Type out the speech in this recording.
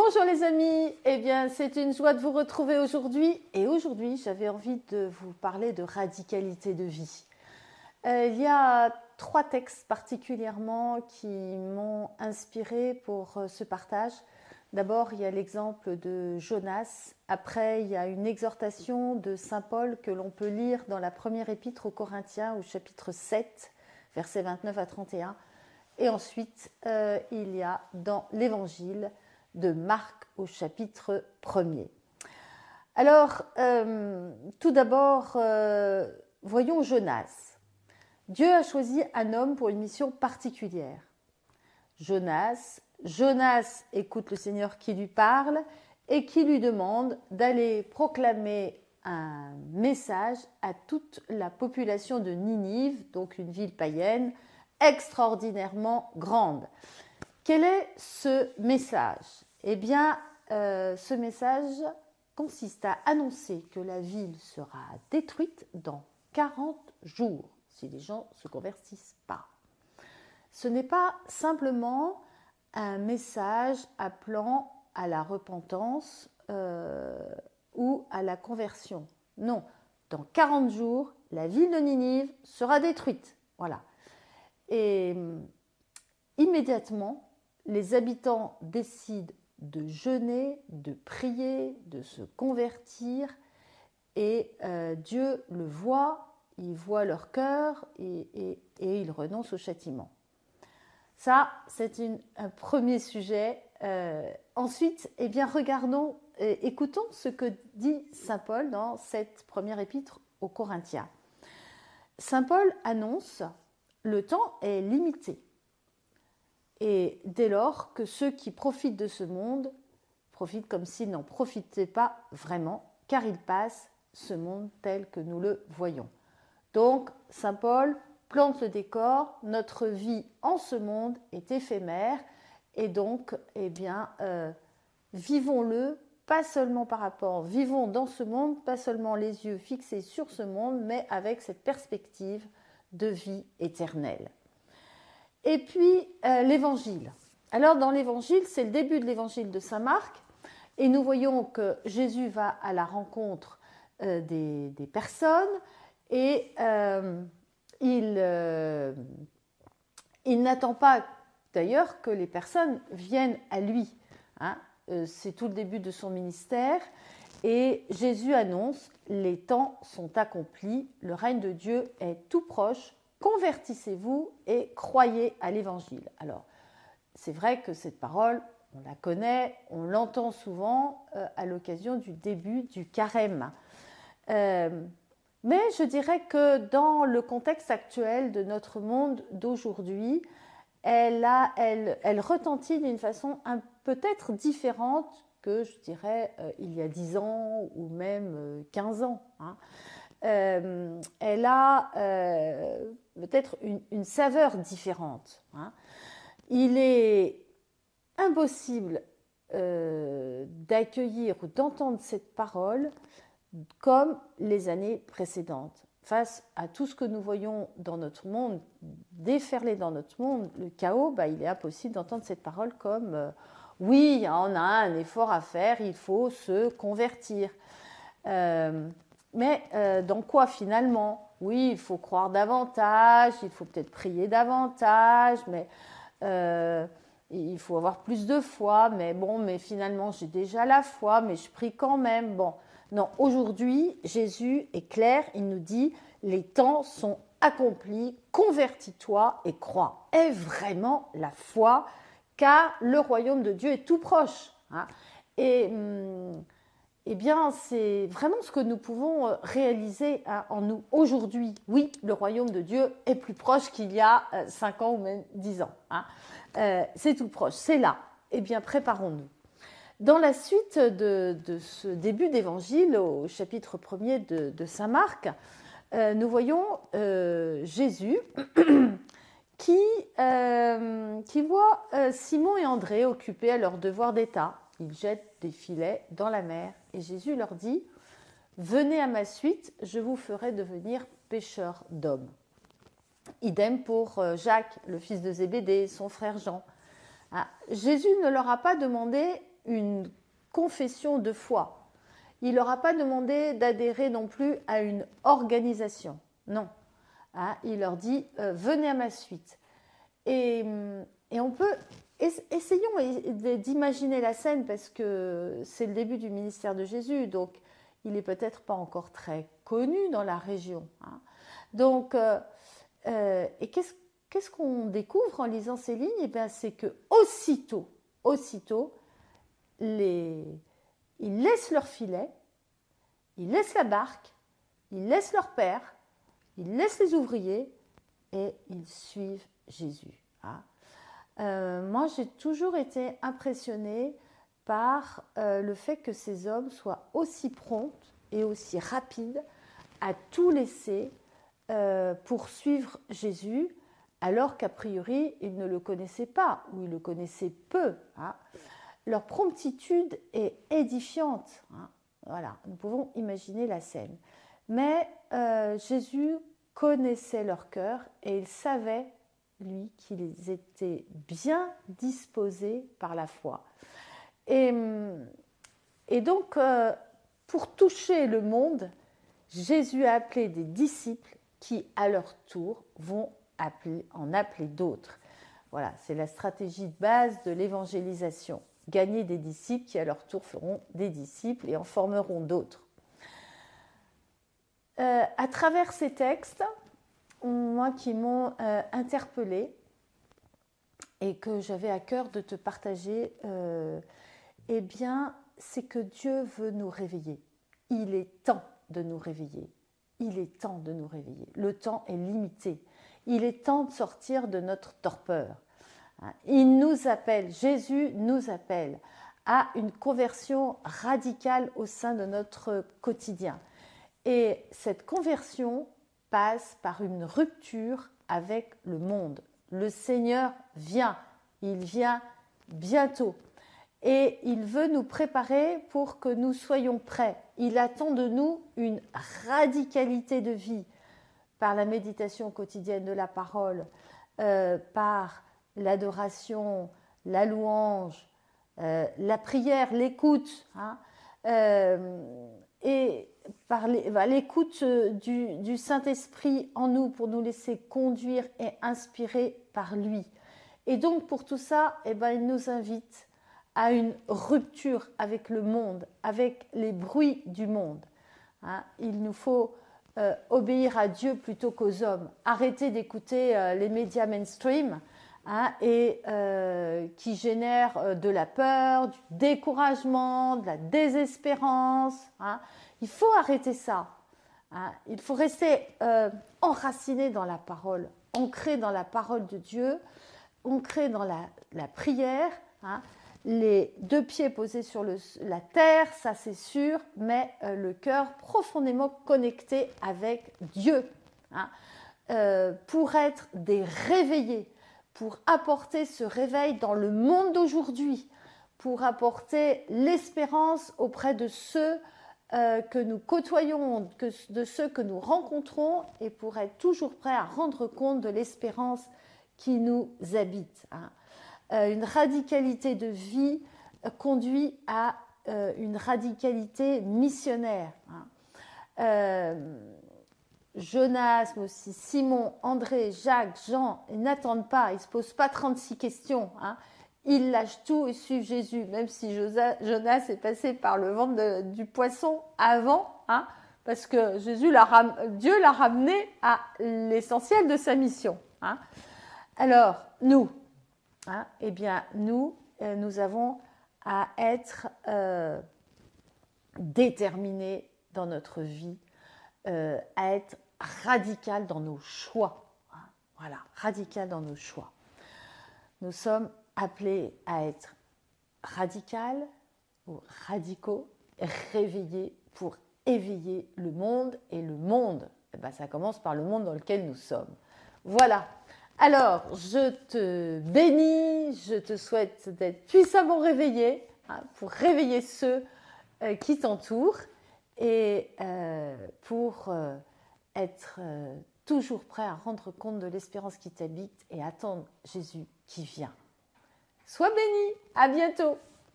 Bonjour les amis, eh bien c'est une joie de vous retrouver aujourd'hui et aujourd'hui j'avais envie de vous parler de radicalité de vie. Il y a 3 textes particulièrement qui m'ont inspiré pour ce partage. D'abord il y a l'exemple de Jonas, après il y a une exhortation de Saint Paul que l'on peut lire dans la première épître aux Corinthiens au chapitre 7, versets 29 à 31 et ensuite il y a dans l'évangile de Marc au chapitre 1er. Alors, tout d'abord, voyons Jonas. Dieu a choisi un homme pour une mission particulière. Jonas écoute le Seigneur qui lui parle et qui lui demande d'aller proclamer un message à toute la population de Ninive, donc une ville païenne extraordinairement grande. Quel est ce message? Eh bien, ce message consiste à annoncer que la ville sera détruite dans 40 jours, si les gens ne se convertissent pas. Ce n'est pas simplement un message appelant à la repentance ou à la conversion. Non, dans 40 jours, la ville de Ninive sera détruite. Voilà. Et immédiatement, les habitants décident de jeûner, de prier, de se convertir et Dieu le voit, il voit leur cœur et il renonce au châtiment. Ça, c'est un premier sujet. Ensuite, eh bien, regardons, écoutons ce que dit Saint Paul dans cette première épître aux Corinthiens. Saint Paul annonce « Le temps est limité ». Et dès lors que ceux qui profitent de ce monde profitent comme s'ils n'en profitaient pas vraiment, car ils passent ce monde tel que nous le voyons. Donc, Saint Paul plante le décor, notre vie en ce monde est éphémère, et donc, eh bien, vivons-le, pas seulement par rapport, vivons dans ce monde, pas seulement les yeux fixés sur ce monde, mais avec cette perspective de vie éternelle. Et puis, l'évangile. Alors, dans l'évangile, c'est le début de l'évangile de Saint Marc, et nous voyons que Jésus va à la rencontre des personnes, et il n'attend pas d'ailleurs que les personnes viennent à lui. Hein. C'est tout le début de son ministère, et Jésus annonce « Les temps sont accomplis, le règne de Dieu est tout proche, convertissez-vous et croyez à l'évangile ». Alors, c'est vrai que cette parole, on la connaît, on l'entend souvent à l'occasion du début du carême. Mais je dirais que dans le contexte actuel de notre monde d'aujourd'hui, elle retentit d'une façon peut-être différente que, je dirais, il y a 10 ans ou même 15 ans. Hein. Elle a peut-être une saveur différente. Hein. Il est impossible d'accueillir ou d'entendre cette parole comme les années précédentes. Face à tout ce que nous voyons dans notre monde, déferler dans notre monde, le chaos, il est impossible d'entendre cette parole comme oui, on a un effort à faire, il faut se convertir. Mais dans quoi finalement? Oui, il faut croire davantage, il faut peut-être prier davantage, mais il faut avoir plus de foi, mais finalement j'ai déjà la foi, mais je prie quand même. Bon, non, aujourd'hui, Jésus est clair, il nous dit « Les temps sont accomplis, convertis-toi et crois ». Est vraiment la foi, car le royaume de Dieu est tout proche. Hein. Et eh bien, c'est vraiment ce que nous pouvons réaliser en nous aujourd'hui. Oui, le royaume de Dieu est plus proche qu'il y a 5 ans ou même 10 ans. Hein. C'est tout proche, c'est là. Eh bien, préparons-nous. Dans la suite de ce début d'évangile, au chapitre 1er de Saint Marc, nous voyons Jésus qui voit Simon et André occupés à leur devoir d'État. Ils jettent des filets dans la mer et Jésus leur dit « Venez à ma suite, je vous ferai devenir pêcheurs d'hommes ». Idem pour Jacques, le fils de Zébédée, son frère Jean. Jésus ne leur a pas demandé une confession de foi. Il leur a pas demandé d'adhérer non plus à une organisation. Non. Hein, il leur dit venez à ma suite. Et on peut, essayons d'imaginer la scène parce que c'est le début du ministère de Jésus, donc il n'est peut-être pas encore très connu dans la région. Hein. Donc, et qu'est-ce qu'on découvre en lisant ces lignes? Eh bien, c'est que aussitôt, ils laissent leur filet, ils laissent la barque, ils laissent leur père, ils laissent les ouvriers et ils suivent Jésus. Hein. Moi, j'ai toujours été impressionnée par le fait que ces hommes soient aussi prompts et aussi rapides à tout laisser pour suivre Jésus, alors qu'a priori, ils ne le connaissaient pas ou ils le connaissaient peu. Hein. Leur promptitude est édifiante. Hein. Voilà, nous pouvons imaginer la scène. Mais Jésus connaissait leur cœur et il savait, lui, qu'ils étaient bien disposés par la foi. Et donc, pour toucher le monde, Jésus a appelé des disciples qui, à leur tour, vont en appeler d'autres. Voilà, c'est la stratégie de base de l'évangélisation. Gagner des disciples qui, à leur tour, feront des disciples et en formeront d'autres. À travers ces textes, moi qui m'ont interpellée et que j'avais à cœur de te partager, eh bien, c'est que Dieu veut nous réveiller. Il est temps de nous réveiller. Il est temps de nous réveiller. Le temps est limité. Il est temps de sortir de notre torpeur. Il nous appelle, Jésus nous appelle à une conversion radicale au sein de notre quotidien. Et cette conversion passe par une rupture avec le monde. Le Seigneur vient, il vient bientôt. Et il veut nous préparer pour que nous soyons prêts. Il attend de nous une radicalité de vie par la méditation quotidienne de la parole, par l'adoration, la louange, la prière, l'écoute, hein, et par l'écoute du Saint-Esprit en nous pour nous laisser conduire et inspirer par lui. Et donc pour tout ça, eh ben, il nous invite à une rupture avec le monde, avec les bruits du monde. Hein. Il nous faut obéir à Dieu plutôt qu'aux hommes. Arrêter d'écouter les médias mainstream, hein, et qui génèrent de la peur, du découragement, de la désespérance. Hein. Il faut arrêter ça. Hein. Il faut rester enraciné dans la parole, ancré dans la parole de Dieu, ancré dans la prière. Hein. Les deux pieds posés sur la terre, ça c'est sûr, mais le cœur profondément connecté avec Dieu. Hein. Pour être des réveillés, pour apporter ce réveil dans le monde d'aujourd'hui, pour apporter l'espérance auprès de ceux que nous côtoyons, de ceux que nous rencontrons, et pour être toujours prêts à rendre compte de l'espérance qui nous habite. Hein. Une radicalité de vie conduit à une radicalité missionnaire. Hein. Jonas, mais aussi Simon, André, Jacques, Jean, ils n'attendent pas, ils ne se posent pas 36 questions. Hein. Ils lâchent tout et suivent Jésus, même si Jonas est passé par le ventre du poisson avant, hein, parce que Dieu l'a ramené à l'essentiel de sa mission. Hein. Alors, nous, hein, eh bien, nous avons à être déterminés dans notre vie, à être radical dans nos choix. Hein, voilà, radical dans nos choix. Nous sommes appelés à être radical ou radicaux, réveillés pour éveiller le monde. Et le monde, eh ben, ça commence par le monde dans lequel nous sommes. Voilà. Alors, je te bénis, je te souhaite d'être puissamment réveillé, hein, pour réveiller ceux qui t'entourent et pour être toujours prêt à rendre compte de l'espérance qui t'habite et attendre Jésus qui vient. Sois béni, à bientôt.